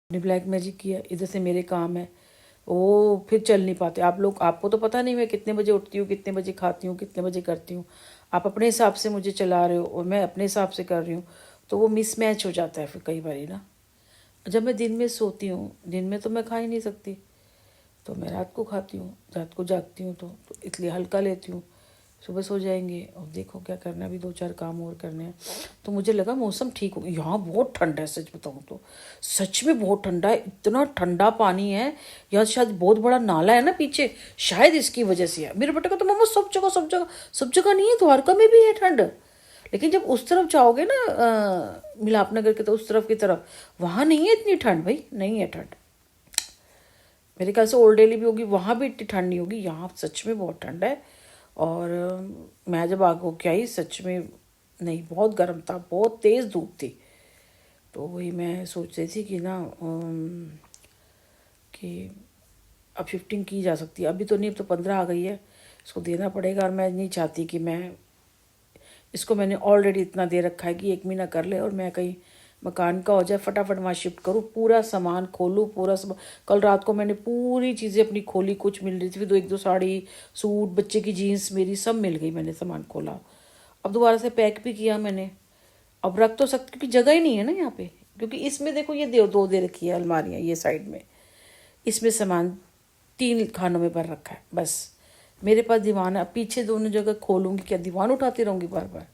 ने black magic किया, इधर से मेरे काम है, वो फिर चल नहीं पाते आप लोग। आपको तो पता नहीं मैं कितने बजे उठती हूँ, कितने बजे खाती हूँ, कितने बजे करती हूँ। आप अपने हिसाब से मुझे चला रहे हो और मैं अपने हिसाब से कर रही हूँ, तो वो मिसमैच हो जाता है फिर कई बार ना। जब मैं दिन में सोती हूँ, दिन में तो मैं खा ही नहीं सकती, तो मैं रात को खाती हूँ, रात को जागती हूँ तो इसलिए हल्का लेती हूँ। सुबह सो जाएंगे और देखो क्या करना है, अभी 2-4 काम और करने हैं। तो मुझे लगा मौसम ठीक हो गया। यहाँ बहुत ठंडा है, सच बताऊँ तो सच में बहुत ठंडा है, इतना ठंडा पानी है। यहाँ शायद बहुत बड़ा नाला है ना पीछे, शायद इसकी वजह से है। मेरे बेटे का तो मम्मा सब जगह सब जगह सब जगह नहीं है, द्वारका में भी है ठंड, लेकिन जब उस तरफ जाओगे ना मिलाप नगर के, तो उस तरफ की तरफ वहाँ नहीं है इतनी ठंड भाई, नहीं है ठंड। मेरे ख्याल से ओल्ड दिल्ली भी होगी, वहाँ भी इतनी ठंड नहीं होगी, यहाँ सच में बहुत ठंड है। और मैं जब आग होके आई सच में नहीं, बहुत गर्म था, बहुत तेज़ धूप थी। तो वही मैं सोच रही थी कि ना कि अब शिफ्टिंग की जा सकती है, अभी तो नहीं, अब तो 15 आ गई है, इसको देना पड़ेगा। और मैं नहीं चाहती कि मैं इसको, मैंने ऑलरेडी इतना दे रखा है कि 1 महीना कर ले और मैं कहीं मकान का हो जाए, फटाफट वहाँ शिफ्ट करूँ, पूरा सामान खोलूँ, पूरा सामान। कल रात को मैंने पूरी चीज़ें अपनी खोली, कुछ मिल रही थी, फिर 1-2 साड़ी, सूट, बच्चे की जीन्स मेरी सब मिल गई, मैंने सामान खोला। अब दोबारा से पैक भी किया मैंने। अब रख तो सकती, क्योंकि जगह ही नहीं है ना यहाँ पे, क्योंकि इसमें देखो ये 2 दे रखी है अलमारियाँ ये साइड में, इसमें सामान 3 खानों में भर रखा है बस। मेरे पास दीवान है, अब पीछे दोनों जगह खोलूँगी क्या, दीवान उठाती रहूँगी बार बार।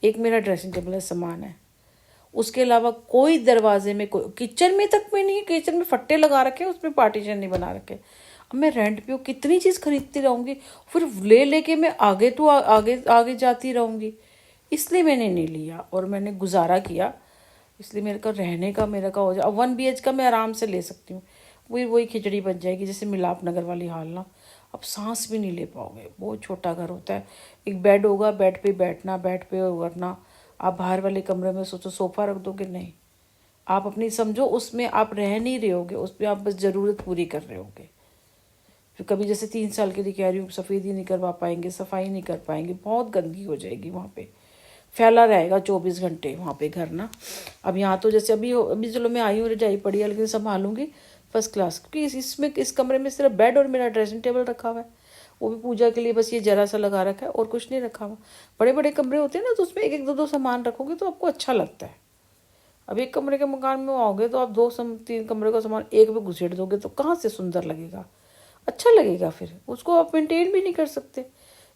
एक मेरा ड्रेसिंग टेबल है, सामान है, उसके अलावा कोई दरवाजे में, कोई किचन में तक में नहीं है। किचन में फट्टे लगा रखे हैं, उसमें पार्टीशन नहीं बना रखे। अब मैं रेंट पे हूँ, कितनी चीज़ खरीदती रहूँगी, फिर ले लेके मैं आगे तो आगे आगे जाती रहूँगी। इसलिए मैंने नहीं लिया और मैंने गुजारा किया, इसलिए मेरे का रहने का मेरे का हो जाए। अब 1 BH का मैं आराम से ले सकती हूँ, वही वही खिचड़ी बन जाएगी जैसे मिलाप नगर वाली हाल ना। अब सांस भी नहीं ले पाओगे, बहुत छोटा घर होता है, एक बेड होगा, बेड पे बैठना, बेड पे वरना। आप बाहर वाले कमरे में सोचो सोफ़ा रख दोगे, नहीं, आप अपनी समझो उसमें आप रह नहीं रहे होगे, उसमें आप बस ज़रूरत पूरी कर रहे होगे। फिर कभी जैसे 3 साल के लिए कह रही हूँ, सफ़ेदी नहीं करवा पाएंगे, सफाई नहीं कर पाएंगे, बहुत गंदगी हो जाएगी वहाँ पे, फैला रहेगा 24 घंटे वहाँ पे घर ना। अब यहाँ तो जैसे अभी चलो मैं आई हूँ, रजाई पड़ी है, लेकिन संभालूंगी फर्स्ट क्लास, क्योंकि इसमें इस कमरे में सिर्फ बेड और मेरा ड्रेसिंग टेबल रखा हुआ है, वो भी पूजा के लिए बस ये जरा सा लगा रखा है और कुछ नहीं रखा हुआ। बड़े बड़े कमरे होते हैं ना, तो उसमें 1-1 2-2 सामान रखोगे तो आपको अच्छा लगता है। अब एक कमरे के मकान में आओगे तो आप 3 कमरे का सामान एक में घुसेड़ दोगे तो कहाँ से सुंदर लगेगा, अच्छा लगेगा, फिर उसको आप मेंटेन भी नहीं कर सकते।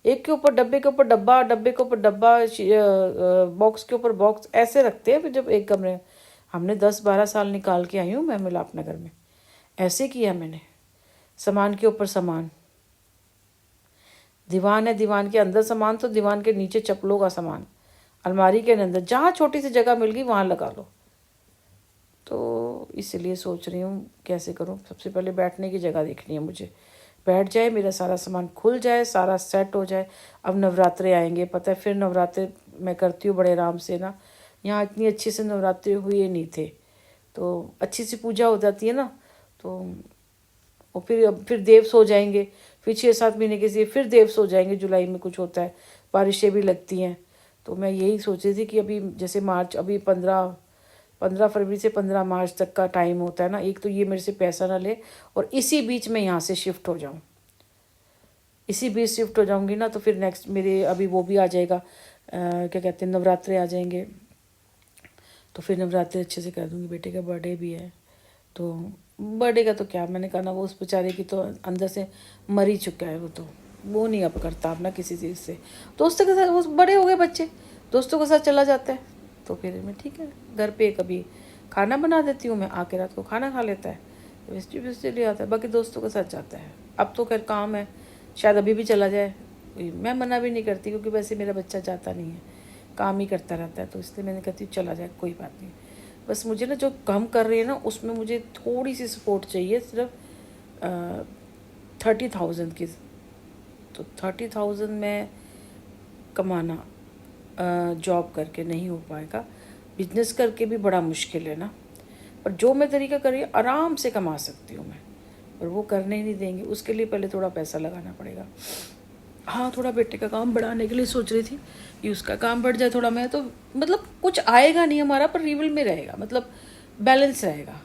एक के ऊपर डब्बे के ऊपर डब्बा, डब्बे के ऊपर डब्बा, बॉक्स के ऊपर बॉक्स ऐसे रखते हैं। फिर जब एक कमरे, हमने 10-12 साल निकाल के आई हूँ मैं मिलाप नगर में, ऐसे किया मैंने, सामान के ऊपर सामान। दीवान है, दीवान के अंदर सामान, तो दीवान के नीचे चप्पलों का सामान, अलमारी के अंदर जहाँ छोटी सी जगह मिल गई वहाँ लगा लो। तो इसलिए सोच रही हूँ कैसे करूँ। सबसे पहले बैठने की जगह देखनी है मुझे, बैठ जाए, मेरा सारा सामान खुल जाए, सारा सेट हो जाए। अब नवरात्रे आएंगे, पता है, फिर नवरात्रे मैं करती हूँ बड़े आराम से ना, यहाँ इतनी अच्छे से नवरात्रे हुए नहीं थे, तो अच्छी सी पूजा हो जाती है ना। तो और फिर देव सो जाएंगे, फिर 6-7 महीने के लिए फिर देव सो जाएंगे, जुलाई में कुछ होता है, बारिशें भी लगती हैं। तो मैं यही सोच रही थी कि अभी जैसे मार्च, अभी 15 फरवरी से 15 मार्च तक का टाइम होता है ना, एक तो ये मेरे से पैसा ना ले, और इसी बीच में यहाँ से शिफ्ट हो जाऊँ, इसी बीच शिफ्ट हो जाऊँगी ना, तो फिर नेक्स्ट मेरे अभी वो भी आ जाएगा, क्या कहते हैं, नवरात्रे आ जाएंगे, तो फिर नवरात्रि अच्छे से कर दूँगी। बेटे का बर्थडे भी है, तो बर्थडे का तो क्या, मैंने कहा ना, वो उस बेचारे की तो अंदर से मर ही चुका है, वो नहीं अब करता अपना किसी चीज़ से। दोस्तों के साथ, वो बड़े हो गए बच्चे, दोस्तों के साथ चला जाता है, तो फिर मैं ठीक है, घर पे कभी खाना बना देती हूँ मैं, आके रात को खाना खा लेता है, वेस्टी वेस्टी ले आता है, बाकी दोस्तों के साथ जाता है। अब तो खैर काम है, शायद अभी भी चला जाए, मैं मना भी नहीं करती, क्योंकि वैसे मेरा बच्चा जाता नहीं है, काम ही करता रहता है, तो इसलिए मैंने कहती हूँ चला जाए, कोई बात नहीं। बस मुझे ना जो काम कर रही है ना, उसमें मुझे थोड़ी सी सपोर्ट चाहिए, सिर्फ 30,000 की। तो 30,000 में कमाना जॉब करके नहीं हो पाएगा, बिजनेस करके भी बड़ा मुश्किल है ना। पर जो मैं तरीका कर रही हूँ, आराम से कमा सकती हूँ मैं, और वो करने ही नहीं देंगे, उसके लिए पहले थोड़ा पैसा लगाना पड़ेगा। हाँ, थोड़ा बेटे का काम बढ़ाने के लिए सोच रही थी कि उसका काम बढ़ जाए थोड़ा, मैं तो मतलब कुछ आएगा नहीं हमारा, पर रिवल में रहेगा, मतलब बैलेंस रहेगा।